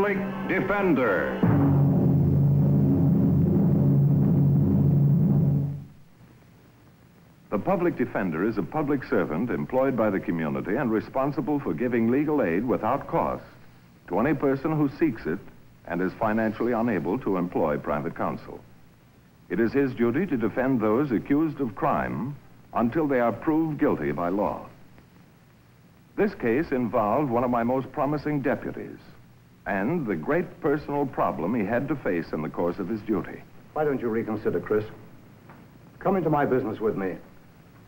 Public Defender. The public defender is a public servant employed by the community and responsible for giving legal aid without cost to any person who seeks it and is financially unable to employ private counsel. It is his duty to defend those accused of crime until they are proved guilty by law. This case involved one of my most promising deputies and the great personal problem he had to face in the course of his duty. Why don't you reconsider, Chris? Come into my business with me,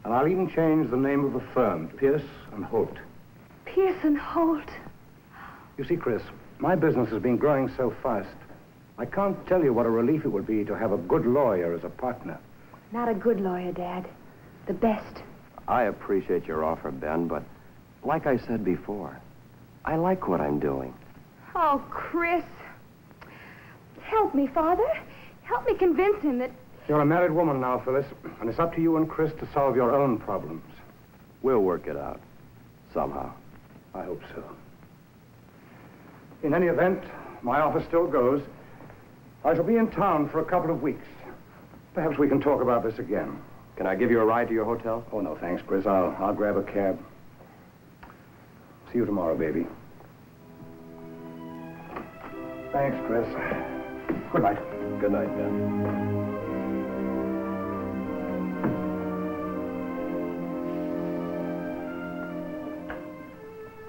and I'll even change the name of the firm, Pierce and Holt. Pierce and Holt? You see, Chris, my business has been growing so fast. I can't tell you what a relief it would be to have a good lawyer as a partner. Not a good lawyer, Dad. The best. I appreciate your offer, Ben, but like I said before, I like what I'm doing. Oh, Chris. Help me, Father. Help me convince him that... You're a married woman now, Phyllis, and it's up to you and Chris to solve your own problems. We'll work it out. Somehow. I hope so. In any event, my offer still goes. I shall be in town for a couple of weeks. Perhaps we can talk about this again. Can I give you a ride to your hotel? Oh, no, thanks, Chris. I'll grab a cab. See you tomorrow, baby. Thanks, Chris. Good night. Good night, Ben.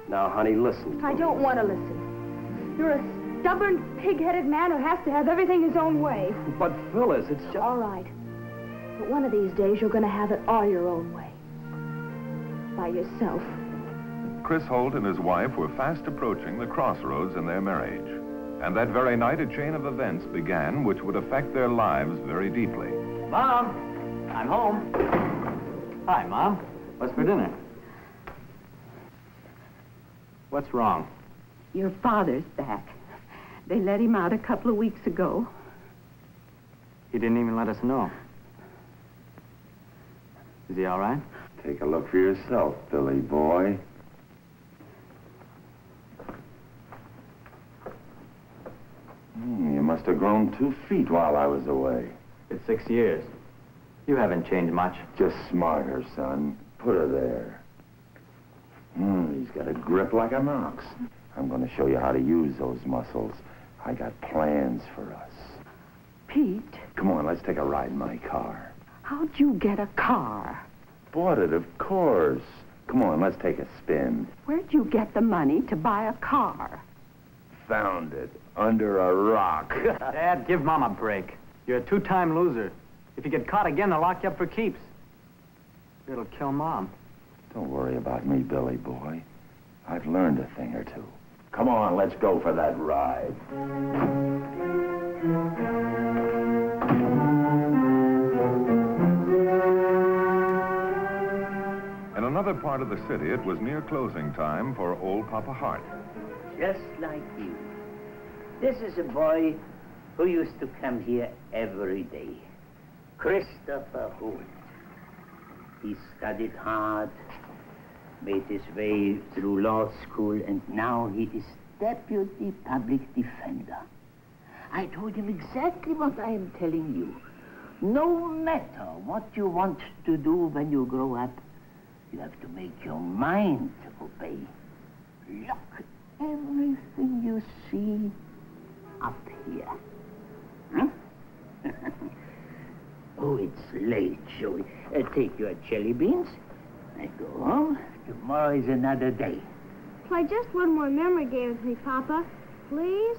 Now, honey, listen. I don't want to listen. You're a stubborn, pig-headed man who has to have everything his own way. But, Phyllis, it's just... All right. But one of these days, you're going to have it all your own way. By yourself. Chris Holt and his wife were fast approaching the crossroads in their marriage. And that very night, a chain of events began which would affect their lives very deeply. Mom, I'm home. Hi, Mom. What's for dinner? What's wrong? Your father's back. They let him out a couple of weeks ago. He didn't even let us know. Is he all right? Take a look for yourself, Billy boy. You must have grown 2 feet while I was away. It's 6 years. You haven't changed much. Just smarter, son. Put her there. He's got a grip like an ox. I'm going to show you how to use those muscles. I got plans for us. Pete, Come on, let's take a ride in my car. how'd you get a car? Bought it, of course. Come on, let's take a spin. Where'd you get the money to buy a car? Found it under a rock. Dad, give Mom a break. You're a 2-time loser. If you get caught again, they'll lock you up for keeps. It'll kill Mom. Don't worry about me, Billy boy. I've learned a thing or two. Come on, let's go for that ride. In another part of the city, it was near closing time for old Papa Hart. Just like you. This is a boy who used to come here every day. Christopher Holt. He studied hard, made his way through law school, and now he is deputy public defender. I told him exactly what I am telling you. No matter what you want to do when you grow up, you have to make your mind obey. Look, everything you see up here. Huh? Oh, it's late, Joey. Take your jelly beans. I go home. Tomorrow is another day. Play just one more memory game with me, Papa. Please?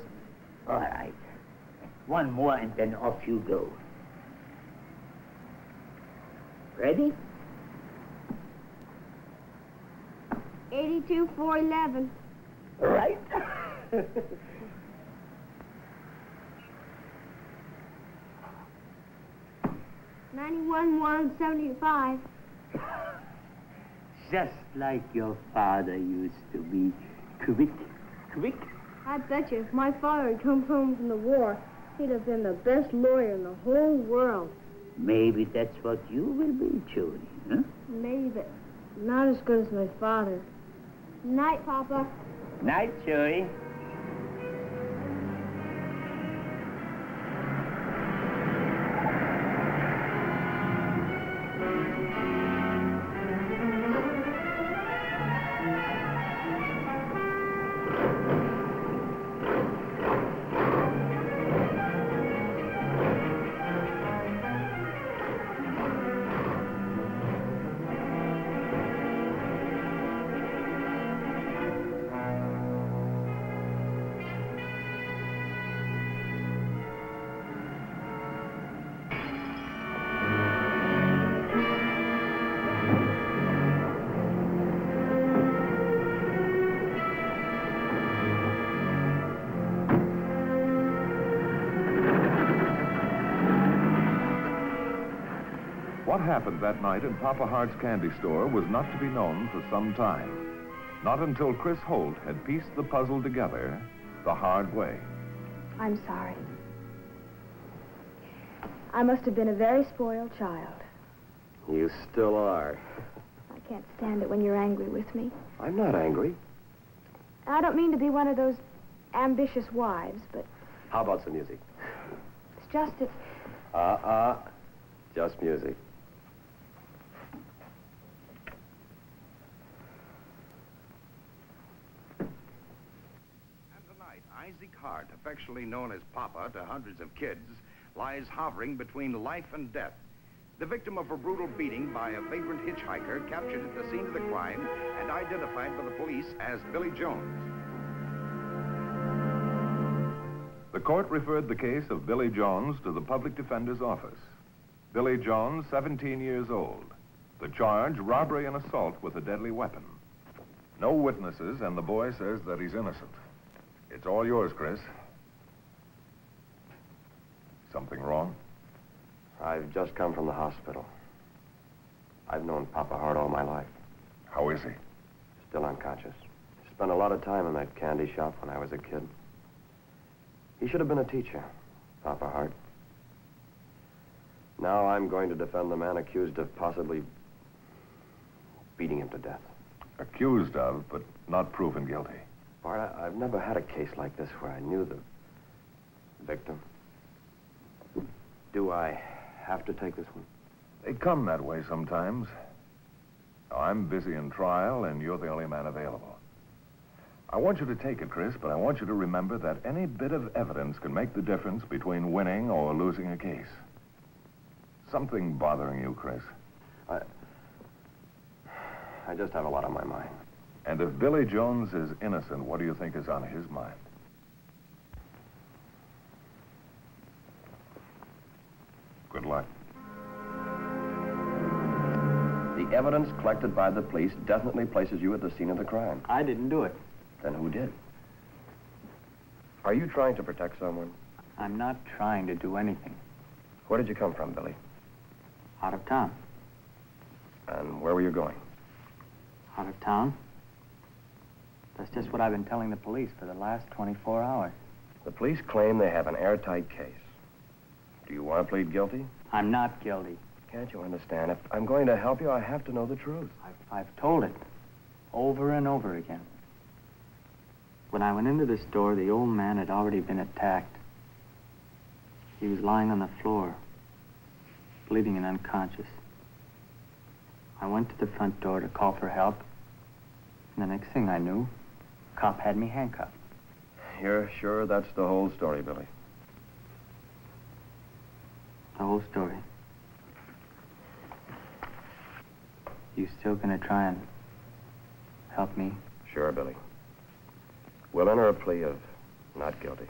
All right. One more and then off you go. Ready? 82, 411. All right. 91, 175. Just like your father used to be. Quick, quick. I bet you if my father had come home from the war, he'd have been the best lawyer in the whole world. Maybe that's what you will be, Joey, huh? Maybe, but not as good as my father. Night, Papa. Night, Joey. What happened that night in Papa Hart's candy store was not to be known for some time. Not until Chris Holt had pieced the puzzle together the hard way. I'm sorry. I must have been a very spoiled child. You still are. I can't stand it when you're angry with me. I'm not angry. I don't mean to be one of those ambitious wives, but How about some music? it's just that Just music. And tonight, Isaac Hart, affectionately known as Papa to hundreds of kids, lies hovering between life and death. The victim of a brutal beating by a vagrant hitchhiker captured at the scene of the crime and identified by the police as Billy Jones. The court referred the case of Billy Jones to the public defender's office. Billy Jones, 17 years old. The charge, robbery and assault with a deadly weapon. No witnesses, and the boy says that he's innocent. It's all yours, Chris. Something wrong? I've just come from the hospital. I've known Papa Hart all my life. How is he? Still unconscious. Spent a lot of time in that candy shop when I was a kid. He should have been a teacher, Papa Hart. Now I'm going to defend the man accused of possibly beating him to death. Accused of, but not proven guilty. Bart, I've never had a case like this where I knew the victim. Do I have to take this one? They come that way sometimes. Now, I'm busy in trial, and you're the only man available. I want you to take it, Chris, but I want you to remember that any bit of evidence can make the difference between winning or losing a case. Something bothering you, Chris? I just have a lot on my mind. And if Billy Jones is innocent, what do you think is on his mind? Good luck. The evidence collected by the police definitely places you at the scene of the crime. I didn't do it. Then who did? Are you trying to protect someone? I'm not trying to do anything. Where did you come from, Billy? Out of town. And where were you going? Out of town? That's just what I've been telling the police for the last 24 hours. The police claim they have an airtight case. Do you want to plead guilty? I'm not guilty. Can't you understand? If I'm going to help you, I have to know the truth. I've told it over and over again. When I went into the store, the old man had already been attacked. He was lying on the floor, bleeding and unconscious. I went to the front door to call for help, and the next thing I knew, a cop had me handcuffed. You're sure that's the whole story, Billy? The whole story. You still gonna try and help me? Sure, Billy. We'll enter a plea of not guilty.